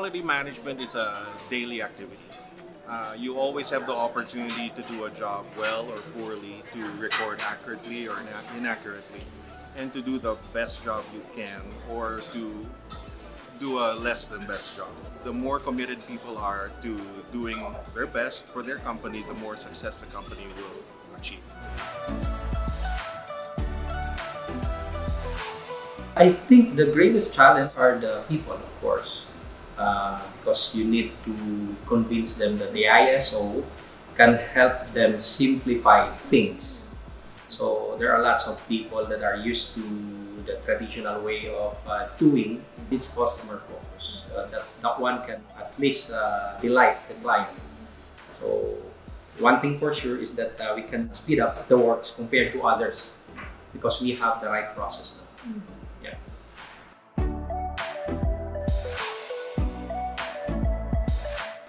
quality management is a daily activity. You always have the opportunity to do a job well or poorly, to record accurately or inaccurately, and to do the best job you can, or to do a less than best job. The more committed people are to doing their best for their company, the more success the company will achieve. I think the greatest challenge are the people, of course, because you need to convince them that the ISO can help them simplify things. So there are lots of people that are used to the traditional way of doing this customer focus. That one can at least delight the client. So one thing for sure is that we can speed up the works compared to others because we have the right process now. Yeah.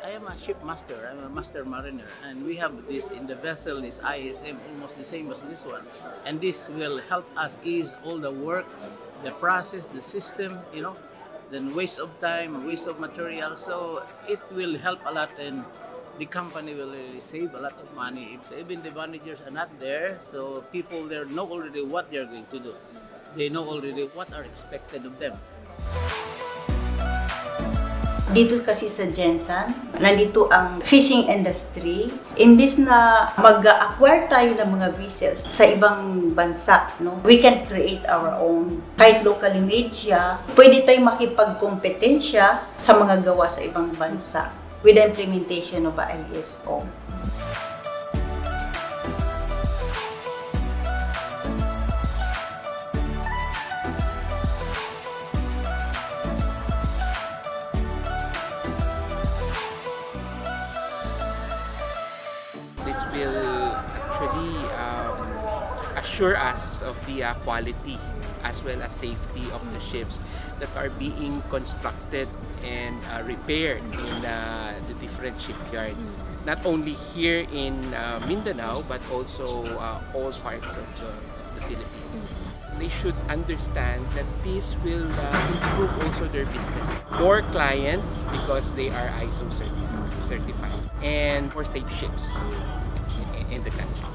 I am a shipmaster, I'm a master mariner, and we have this in the vessel is ISM, almost the same as this one. And this will help us ease all the work, the process, the system, then waste of time, waste of material. So it will help a lot, and the company will really save a lot of money. If even the managers are not there, so people there know already what they're going to do. They know already what are expected of them. Dito kasi sa Gensan, nandito ang fishing industry. Imbis na mag-acquire tayo ng mga vessels sa ibang bansa, we can create our own. Kahit locally made siya, pwede tayong makipagkompetensya sa mga gawa sa ibang bansa with the implementation of ISO. This will actually assure us of the quality as well as safety of the ships that are being constructed and repaired in the different shipyards. Not only here in Mindanao, but also all parts of the Philippines. They should understand that this will improve also their business. More clients because they are ISO certified, and more safe ships in the country.